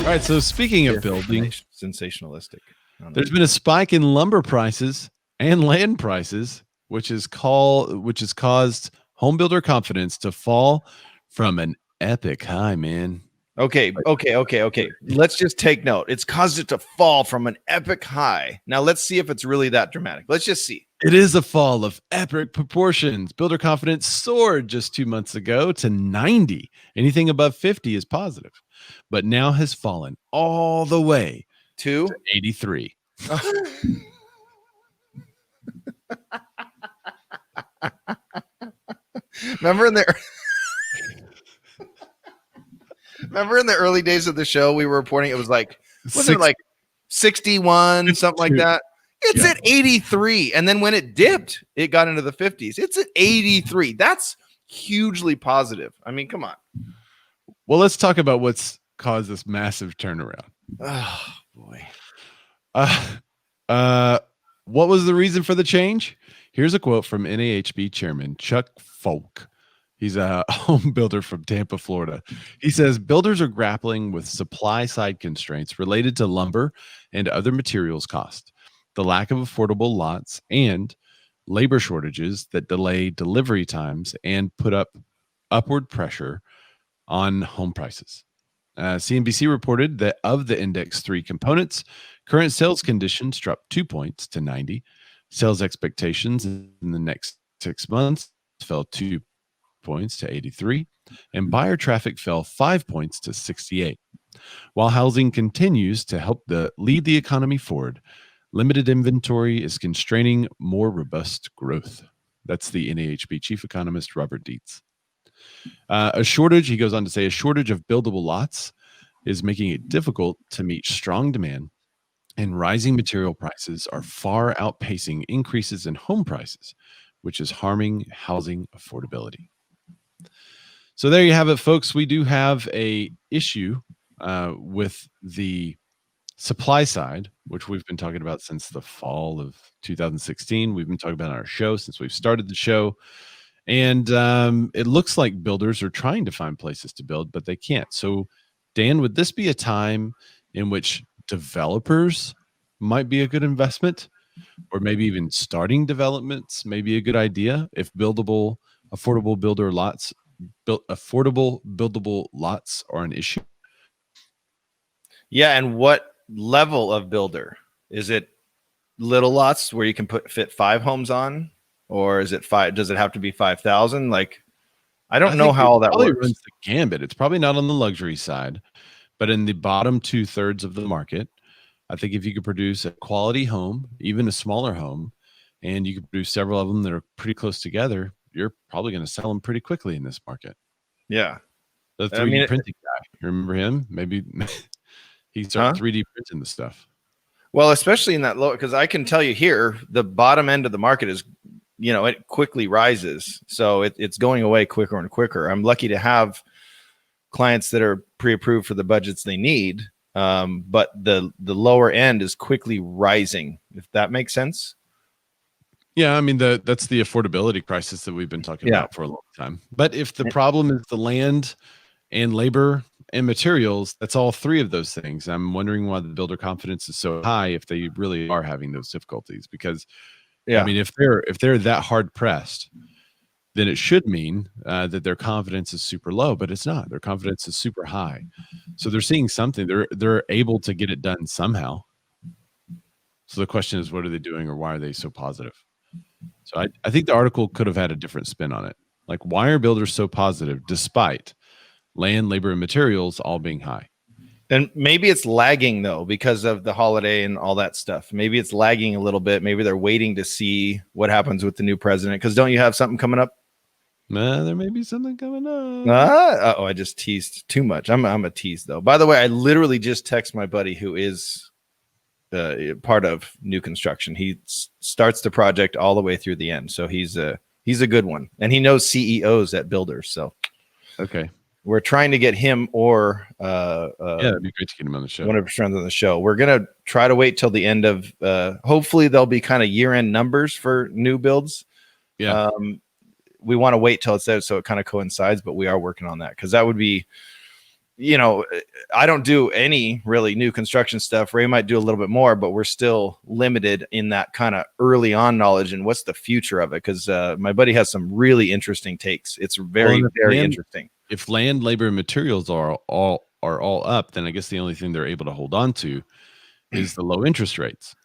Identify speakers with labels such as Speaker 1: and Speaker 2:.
Speaker 1: All right. So speaking of building,
Speaker 2: sensationalistic.
Speaker 1: There's been a spike in lumber prices and land prices, which has caused home builder confidence to fall from an epic high, man.
Speaker 2: Okay. Let's just take note. It's caused it to fall from an epic high. Now let's see if it's really that dramatic. Let's just see.
Speaker 1: It is a fall of epic proportions. Builder confidence soared just 2 months ago to 90. Anything above 50 is positive, but now has fallen all the way
Speaker 2: to
Speaker 1: 83.
Speaker 2: Remember in the early days of the show, we were reporting it was like, wasn't it like 61, something like that? It's at 83. And then when it dipped, it got into the 50s. It's at 83. That's hugely positive. I mean, come on.
Speaker 1: Well, let's talk about what's caused this massive turnaround.
Speaker 2: Oh, boy.
Speaker 1: What was the reason for the change? Here's a quote from NAHB chairman Chuck Folk. He's a home builder from Tampa, Florida. He says builders are grappling with supply side constraints related to lumber and other materials cost, the lack of affordable lots, and labor shortages that delay delivery times and put up upward pressure on home prices. CNBC reported that of the Index 3 components, current sales conditions dropped 2 points to 90. Sales expectations in the next 6 months fell 2 points to 83, and buyer traffic fell 5 points to 68. While housing continues to help lead the economy forward, limited inventory is constraining more robust growth. That's the NAHB chief economist, Robert Dietz. He goes on to say, a shortage of buildable lots is making it difficult to meet strong demand, and rising material prices are far outpacing increases in home prices, which is harming housing affordability. So there you have it, folks. We do have a issue with the supply side, which we've been talking about since the fall of 2016. We've been talking about on our show since we've started the show. And it looks like builders are trying to find places to build, but they can't. So, Dan, would this be a time in which developers might be a good investment, or maybe even starting developments may be a good idea if affordable buildable lots are an issue?
Speaker 2: Yeah, and what level of builder? Is it little lots where you can fit 5 homes on, or is it 5? Does it have to be 5,000? Like, I don't know how all that works.
Speaker 1: Runs the gambit. It's probably not on the luxury side, but in the bottom 2/3 of the market, I think if you could produce a quality home, even a smaller home, and you could produce several of them that are pretty close together, you're probably going to sell them pretty quickly in this market.
Speaker 2: Yeah.
Speaker 1: The 3D printing guy. You remember him? Maybe he started 3D printing the stuff.
Speaker 2: Well, especially in that low, because I can tell you here, the bottom end of the market is, it quickly rises. So it's going away quicker and quicker. I'm lucky to have clients that are pre-approved for the budgets they need. But the lower end is quickly rising, if that makes sense.
Speaker 1: Yeah, I mean, that's the affordability crisis that we've been talking about for a long time. But if the problem is the land and labor and materials, that's all 3 of those things. I'm wondering why the builder confidence is so high if they really are having those difficulties. Because, I mean, if they're that hard pressed, then it should mean that their confidence is super low, but it's not. Their confidence is super high. So they're seeing something. They're able to get it done somehow. So the question is, what are they doing, or why are they so positive? So I think the article could have had a different spin on it. Like, why are builders so positive despite land, labor, and materials all being high?
Speaker 2: And maybe it's lagging, though, because of the holiday and all that stuff. Maybe it's lagging a little bit. Maybe they're waiting to see what happens with the new president. Because don't you have something coming up?
Speaker 1: There may be something coming up.
Speaker 2: I just teased too much. I'm a tease, though. By the way, I literally just text my buddy who is part of new construction. He starts the project all the way through the end. So he's a good one. And he knows CEOs at builders. So
Speaker 1: okay.
Speaker 2: We're trying to get him or
Speaker 1: that'd be great to get him on the show.
Speaker 2: One of his friends on the show. We're gonna try to wait till the end of hopefully there'll be kind of year-end numbers for new builds.
Speaker 1: Yeah.
Speaker 2: We want to wait till it's there so it kind of coincides, but we are working on that because that would be you know, I don't do any really new construction stuff. Ray might do a little bit more, but we're still limited in that kind of early on knowledge and what's the future of it. Because my buddy has some really interesting takes. It's very, very interesting.
Speaker 1: If land, labor, and materials are all up, then I guess the only thing they're able to hold on to is the low interest rates.